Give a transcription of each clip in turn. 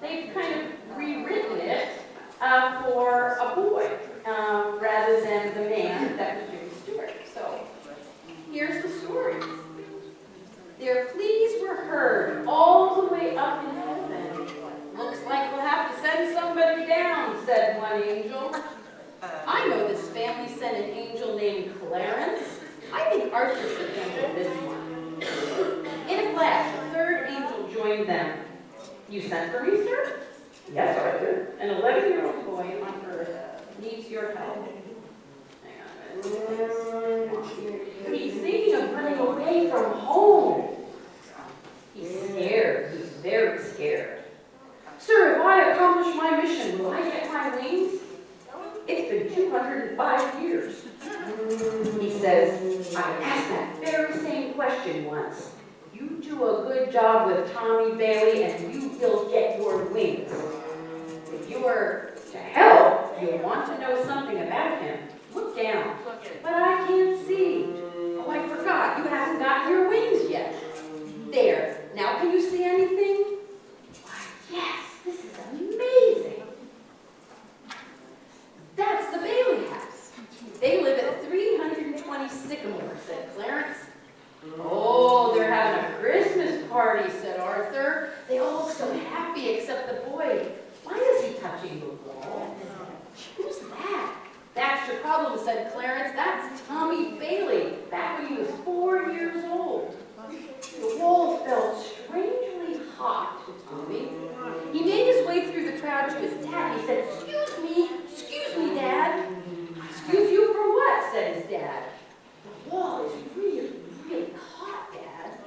they've kind of rewritten it for a boy rather than the man that was Jimmy Stewart. So here's the story. Their pleas were heard all the way up in heaven. Looks like we'll have to send somebody down, said one angel. I know this family sent an angel named Clarence. I think Arthur should handle this one. In a flash, a third angel joined them. You sent for me, sir? Yes, Arthur. An 11-year-old boy on earth needs your help. Hang on. He's thinking of running away from home. He's scared. He's very scared. Sir, if I accomplish my mission, will I get my wings? It's been 205 years. He says, I asked that very same question once. You do a good job with Tommy Bailey and you will get your wings. If you were to help, you'll want to know something about him. Look down. But I can't see. Oh, I forgot. You haven't gotten your wings yet. There. Now can you see anything? Why, yes. This is amazing. That's the Bailey house. They live at 320 Sycamore, said Clarence. Oh, they're having a Christmas party, said Arthur. They all look so happy except the boy. Why is he touching the wall? Who's that? That's your problem, said Clarence. That's Tommy Bailey, back when he was 4 years old. The wall felt strangely hot to Tommy. He made his way through the crowd to his dad. He said, excuse me, Dad. Excuse you for what, said his dad. The wall is really, really hot, Dad.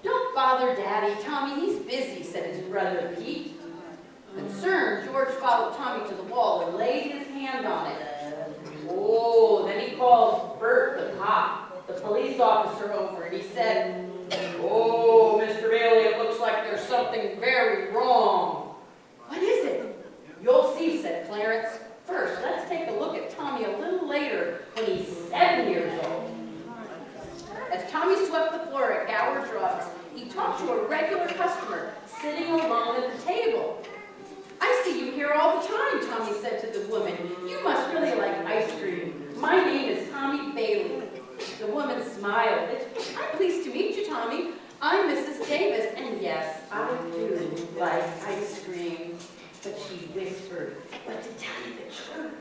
Don't bother Daddy, Tommy, he's busy, said his brother Pete. Concerned, George followed Tommy to the wall and laid his hand on it. Oh, then he called Bert the cop, the police officer, over, and he said, oh, Mr. Bailey, it looks like there's something very wrong. What is it? You'll see, said Clarence. First, let's take a look at Tommy a little later when he's 7 years old. As Tommy swept the floor at Gower Drugs, he talked to a regular customer sitting alone at the table. I see you here all the time, Tommy said to the woman. You must really like ice cream. My name is Tommy Bailey. The woman smiled. I'm pleased to meet you, Tommy. I'm Mrs. Davis, and yes, I do like ice cream. But she whispered, but to tell you the truth,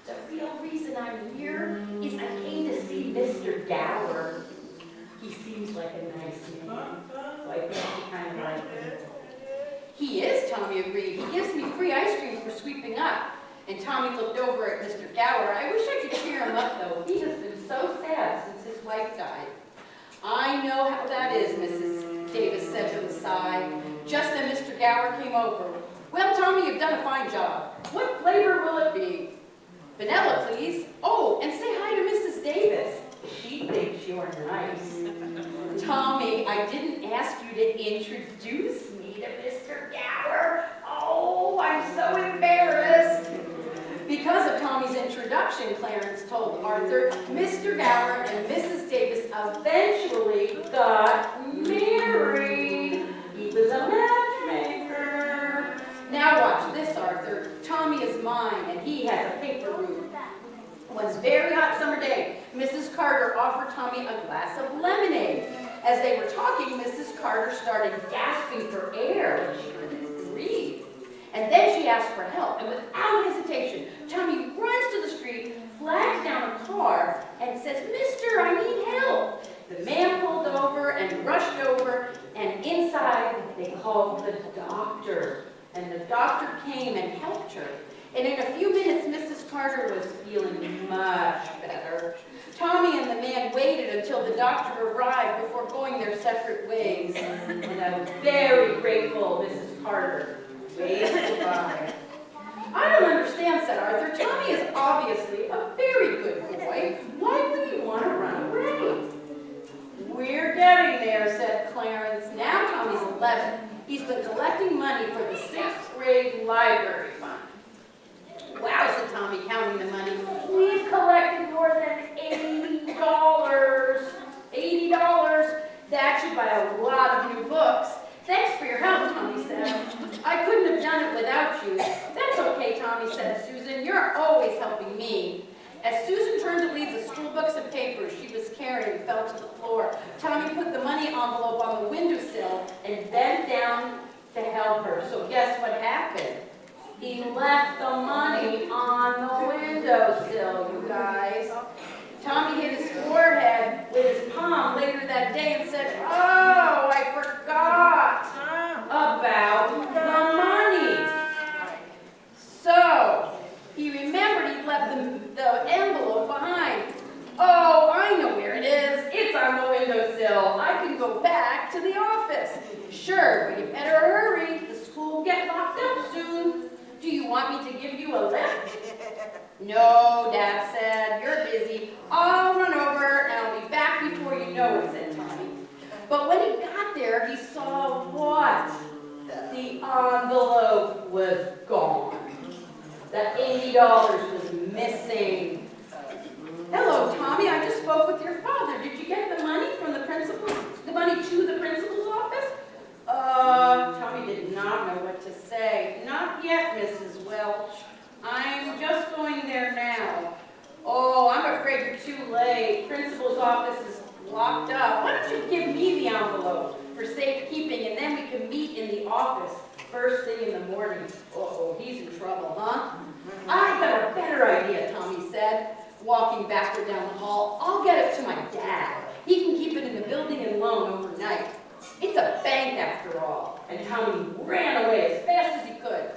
the real reason I'm here is I came to see Mr. Gower. He seems like a nice man, so I think you kind of like him. He is, Tommy agreed. He gives me free ice cream for sweeping up. And Tommy looked over at Mr. Gower. I wish I could cheer him up, though. He has been so sad since his wife died. I know how that is, Mrs. Davis said with a sigh. Just then Mr. Gower came over. Well, Tommy, you've done a fine job. What flavor will it be? Vanilla, please. Oh, and say hi to Mrs. Davis. She thinks you're nice. Tommy, I didn't ask you to introduce me to Mr. Gower. Oh, I'm so embarrassed. Because of Tommy's introduction, Clarence told Arthur, Mr. Gower and Mrs. Davis eventually got married. He was a matchmaker. Now watch this, Arthur. Tommy is mine, and he has a paper route. One very hot summer day, Mrs. Carter offered Tommy a glass of lemonade. As they were talking, Mrs. Carter started gasping for air when she couldn't breathe. And then she asked for help, and without hesitation, Tommy runs to the street, flags down a car, and says, Mister, I need help. The man pulled over and rushed over, and inside they called the doctor. And the doctor came and helped her. And in a few minutes, Mrs. Carter was feeling much better. Tommy and the man waited until the doctor arrived before going their separate ways. And a very grateful Mrs. Carter waved goodbye. I don't understand, said Arthur. Tommy is obviously a very good boy. Why would he want to run away? We're getting there, said Clarence. Now Tommy's 11. He's been collecting money for the 6th grade library fund. Wow, said Tommy, counting the money. We've collected more than $80. $80. That should buy a lot of new books. Thanks for your help, Tommy said. I couldn't have done without you. That's okay, Tommy, said Susan. You're always helping me. As Susan turned to leave, the school books and papers she was carrying fell to the floor. Tommy put the money envelope on the windowsill and bent down to help her. So guess what happened? He left the money on the windowsill, you guys. Tommy hit his forehead with his palm later that day and said, "Oh, I forgot about the money." So he remembered he'd left the envelope behind. "Oh, I know where it is. It's on the windowsill. I can go back to the office." "Sure, but you better hurry. The school will get locked up soon. Do you want me to give you a lift?" "No," Dad said. "You're busy. I'll run over and I'll be back before you know it," said Tommy. But when he got there, he saw what? The envelope was gone. The $80 was missing. "Hello, Tommy. I just spoke with your father. Did you get the money from the principal? The money to the principal's office?" Tommy did not know what to say. "Not yet, Mrs. Welch. I'm just going there now." "Oh, I'm afraid you're too late. Principal's office is locked up. Why don't you give me the envelope for safekeeping, and then we can meet in the office first thing in the morning." "Uh-oh, he's in trouble, huh?" "I got a better idea," Tommy said, walking backward down the hall. "I'll get it to my dad. He can keep it in the building and loan overnight. It's a bank after all." And Tommy ran away as fast as he could.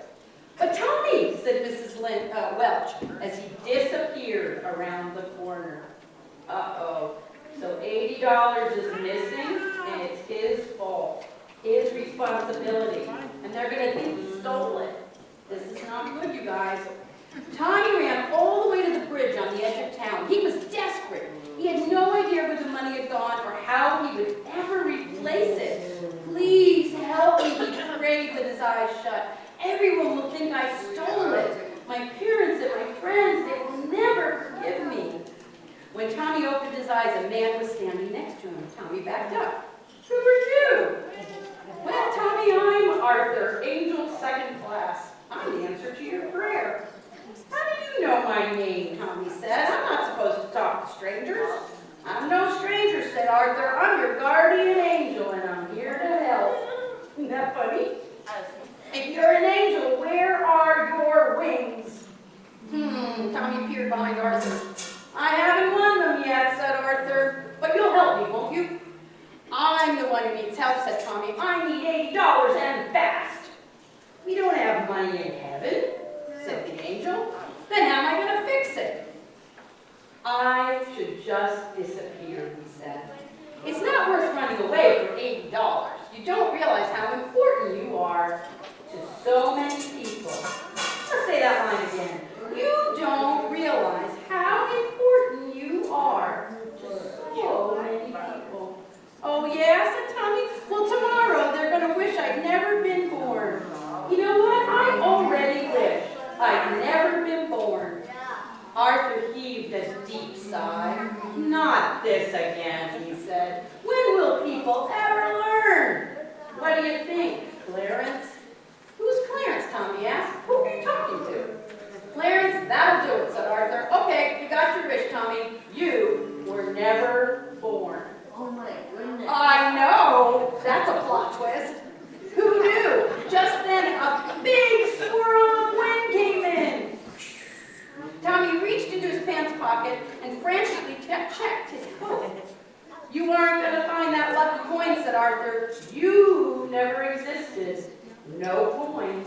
"But Tommy," said Mrs. Welch, as he disappeared around the corner. Uh-oh. So $80 is missing, and it's his fault, his responsibility. And they're going to think he stole it. This is not good, you guys. Tommy ran all the way to the bridge on the edge of town. He was desperate. He had no idea where the money had gone or how he would ever replace it. "Please help me," he prayed with his eyes shut. "Everyone will think I stole it. My parents and my friends, they will never forgive me." When Tommy opened his eyes, a man was standing next to him. Tommy backed up. "Who are you?" "Well, Tommy, I'm Arthur, Angel second class. I'm the answer to your prayer." "How do you know my name?" Tommy said. "I'm not supposed to talk to strangers." "I'm no stranger," said Arthur. "I'm your guardian angel, and I'm here to help." Isn't that funny? "If you're an angel, where are your wings?" Tommy peered behind Arthur. "I haven't won them yet," said Arthur. "But you'll help me, won't you?" "I'm the one who needs help," said Tommy. "I need $80 and fast." "We don't have money in heaven," said the angel. "Then how am I going to fix it?" "I should just disappear," he said. "It's not worth running away for $80. You don't realize how important you are to so many people." Let's say that line again. You don't realize how important you are to so many people. "Oh, yeah," said Tommy. "Well, tomorrow they're going to wish I'd never been born. You know what? I already wish I'd never been born." Arthur heaved a deep sigh. "Not this again," he said. "When will people ever learn?" "What do you think, Clarence?" "Who's Clarence?" Tommy asked. "Who are you talking to?" "Clarence, that'll do it," said Arthur. "Okay, you got your wish, Tommy. You were never born." Oh my goodness. "I know. That's a plot twist. Who knew?" Just then, a big swirl of wind came in. Tommy reached into his pants pocket and frantically checked his coat. "You aren't going to find that lucky coin," said Arthur. "You never existed. No coin."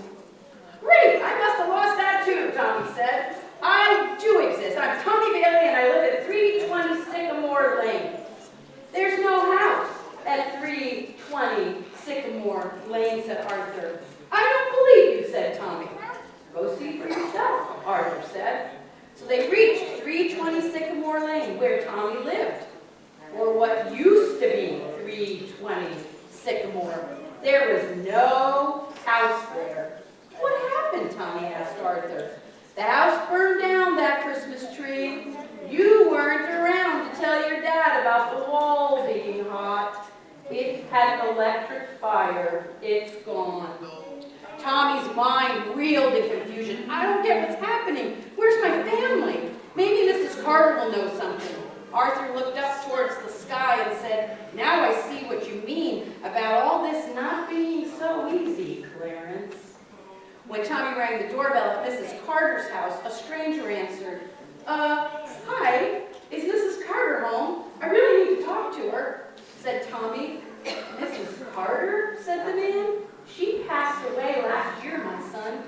"Great, I must have lost that too," Tommy said. "I do exist. I'm Tommy Bailey, and I live at 320 Sycamore Lane." "There's no house at 320 Sycamore Lane," said Arthur. "I don't believe you," said Tommy. "Go see for yourself," Arthur said. So they reached 320 Sycamore Lane, where Tommy lived, or what used to be 320 Sycamore. There was no house there. "What happened?" Tommy asked Arthur. "The house burned down, that Christmas tree. You weren't around to tell your dad about the wall being hot. It had an electric fire. It's gone." Tommy's mind reeled in confusion. I don't get what's happening. Where's my family? Maybe Mrs. Carter will know something. Arthur looked up towards the sky and said, now I see what you mean about all this not being so easy, Clarence. When Tommy rang the doorbell at Mrs. Carter's house, a stranger answered, hi, is Mrs. Carter home? I really need to talk to her, said Tommy. Mrs. Carter, said the man. She passed away last year, my son.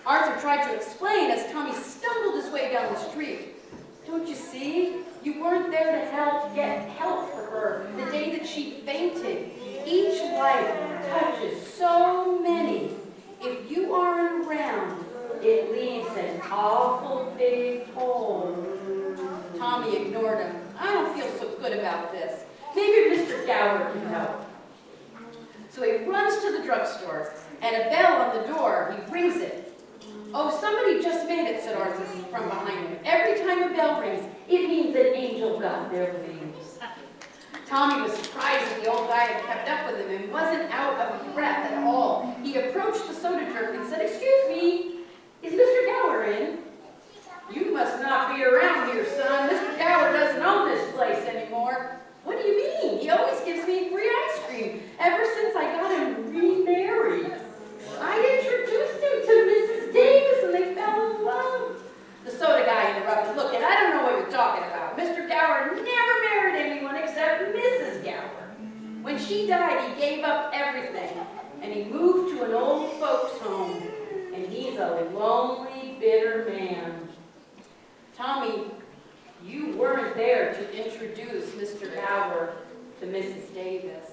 Arthur tried to explain as Tommy stumbled his way down the street. Don't you see? You weren't there to get help for her the day that she fainted. Each life touches so many. If you aren't around, it leaves an awful big hole. Tommy ignored him. I don't feel so good about this. Maybe Mr. Gower can help. So he runs to the drugstore, and a bell on the door, he rings it. Oh, somebody just made it, said Arthur from behind him. Every time a bell rings, it means an angel got their wings. Tommy was surprised that the old guy had kept up with him and wasn't out of breath at all. He approached the soda jerk and said, excuse me, is Mr. Gower in? You must not be around here, son. Mr. Gower doesn't own this place anymore. What do you mean? He always gives me free ice cream ever since I got him remarried. I introduced him to Mrs. Davis and they fell in love. The soda guy interrupted. Look, and I don't know what you're talking about. Mr. Gower never married anyone except Mrs. Gower. When she died, he gave up everything and he moved to an old folks' home. And he's a lonely, bitter man. Tommy, you weren't there to introduce Mr. Gower to Mrs. Davis.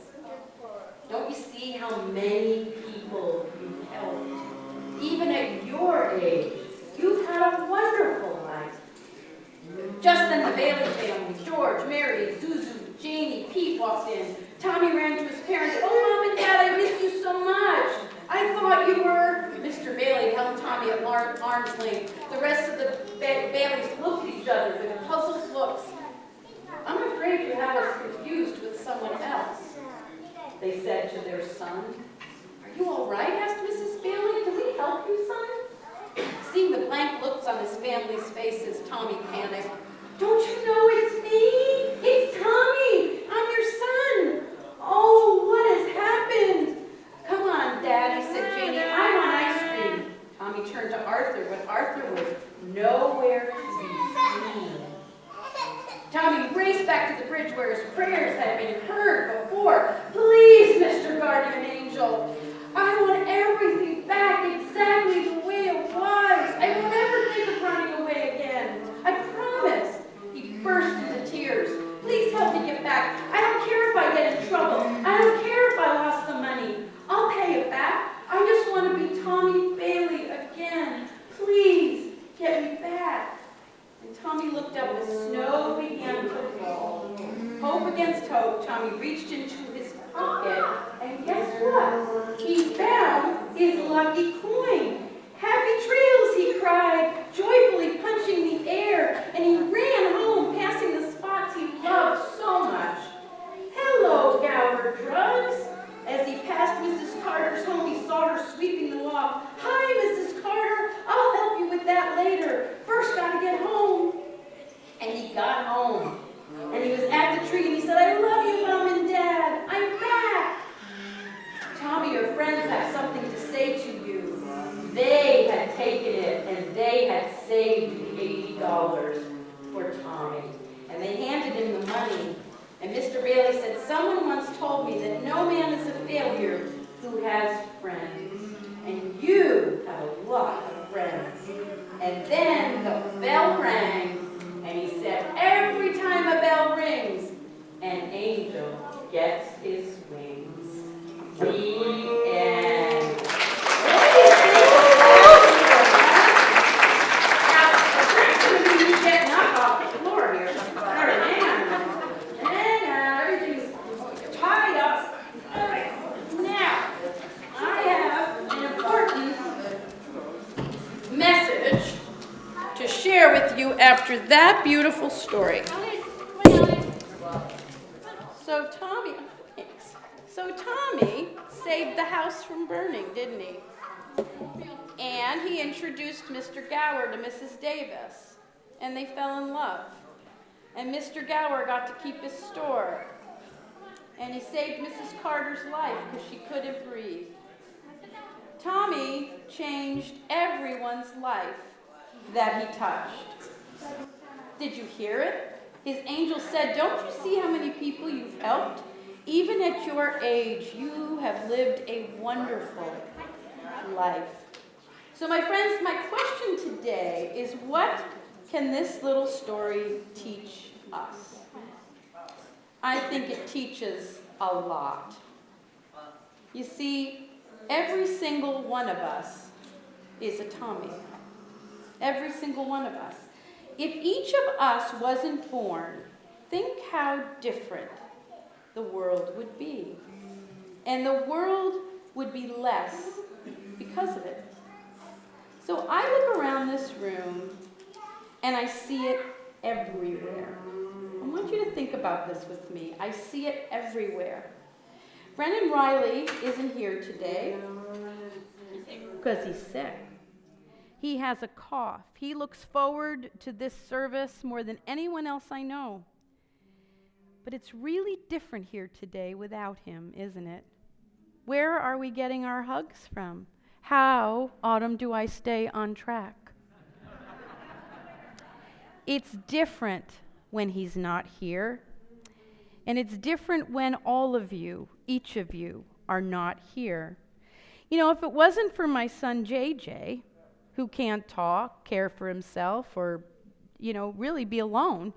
Don't you see how many people you've helped? Even at your age, you've had a wonderful life. Just then the Bailey family, George, Mary, Zuzu, Janie, Pete walked in. Tommy ran to his parents. Oh, Mom and Dad, I miss you so much. I thought you were... Mr. Bailey held Tommy at arm's length. The rest of the Baileys looked at each other with puzzled looks. I'm afraid you have us confused with someone else, they said to their son. Are you all right? Asked Mrs. Bailey. Can we help you, son? Seeing the blank looks on his family's faces, Tommy panicked. Don't you know it's me? It's Tommy. I'm your son. Oh, what has happened? Come on, Daddy, said Janie. I want ice cream. Tommy turned to Arthur, but Arthur was nowhere to be seen. Tommy raced back to the bridge where his prayers had been heard before. Please, Mr. Guardian Angel, I want everything back exactly the way it was. I won't ever think of running away again. I promise. He burst into tears. Please help me get back. I don't care if I get in trouble. I don't care if I lost the money. I'll pay it back. I just want to be Tommy Bailey again. Please get me back. And Tommy looked up as snow began to fall. Hope against hope, Tommy reached into his pocket, and guess what? He found his lucky coin. Happy trails, he cried, joyfully punching the air, and he ran home, passing the spots he loved so much. Hello, Gower Drugs. As he passed Mrs. Carter's home, he saw her sweeping the walk. Hi, Mrs. Carter. I'll help you with that later. First, gotta get home. And he got home. And he was at the tree, and he said, I love you, Mom and Dad. I'm back. Tommy, your friends have something to say to you. They had taken it, and they had saved the $80 for Tommy. And they handed him the money. And Mr. Bailey said, someone once told me that no man is a failure who has friends. And you have a lot of friends. And then the bell rang, and he said, every time a bell rings, an angel gets his wings. The end. With you after that beautiful story. So Tommy saved the house from burning, didn't he? And he introduced Mr. Gower to Mrs. Davis, and they fell in love. And Mr. Gower got to keep his store, and he saved Mrs. Carter's life because she couldn't breathe. Tommy changed everyone's life that he touched. Did you hear it? His angel said, "Don't you see how many people you've helped? Even at your age, you have lived a wonderful life." So my friends, my question today is, what can this little story teach us? I think it teaches a lot. You see, every single one of us is a Tommy. Every single one of us. If each of us wasn't born, think how different the world would be. And the world would be less because of it. So I look around this room and I see it everywhere. I want you to think about this with me. I see it everywhere. Brennan Riley isn't here today because he's sick. He has a cough. He looks forward to this service more than anyone else I know. But it's really different here today without him, isn't it? Where are we getting our hugs from? How, Autumn, do I stay on track? It's different when he's not here. And it's different when all of you, each of you, are not here. You know, if it wasn't for my son JJ, who can't talk, care for himself, or, really be alone,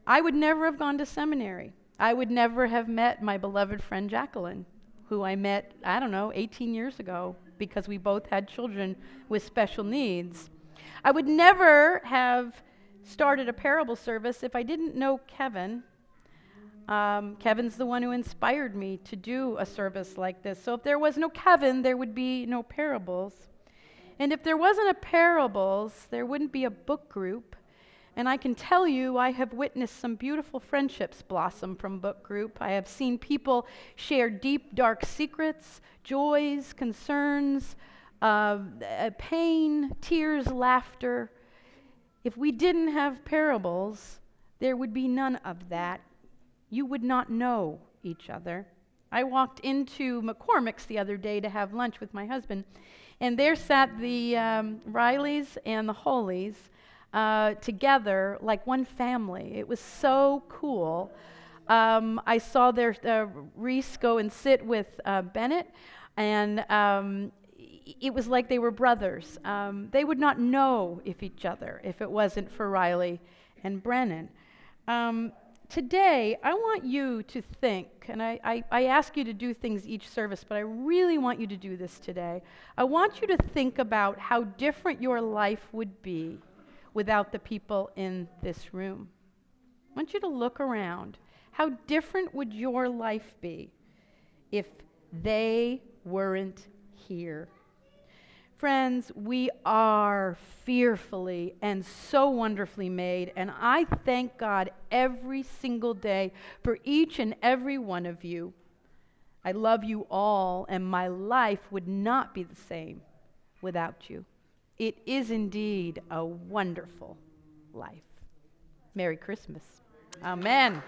I would never have gone to seminary. I would never have met my beloved friend Jacqueline, who I met, 18 years ago, because we both had children with special needs. I would never have started a parable service if I didn't know Kevin. Kevin's the one who inspired me to do a service like this. So if there was no Kevin, there would be no parables. And if there wasn't a parables, there wouldn't be a book group. And I can tell you, I have witnessed some beautiful friendships blossom from book group. I have seen people share deep, dark secrets, joys, concerns, pain, tears, laughter. If we didn't have parables, there would be none of that. You would not know each other. I walked into McCormick's the other day to have lunch with my husband, and there sat the Rileys and the Holeys together like one family. It was so cool. I saw Reese go and sit with Bennett, and it was like they were brothers. They would not know each other if it wasn't for Riley and Brennan. Today, I want you to think, and I ask you to do things each service, but I really want you to do this today. I want you to think about how different your life would be without the people in this room. I want you to look around. How different would your life be if they weren't here? Friends, we are fearfully and so wonderfully made, and I thank God every single day for each and every one of you. I love you all, and my life would not be the same without you. It is indeed a wonderful life. Merry Christmas. Amen.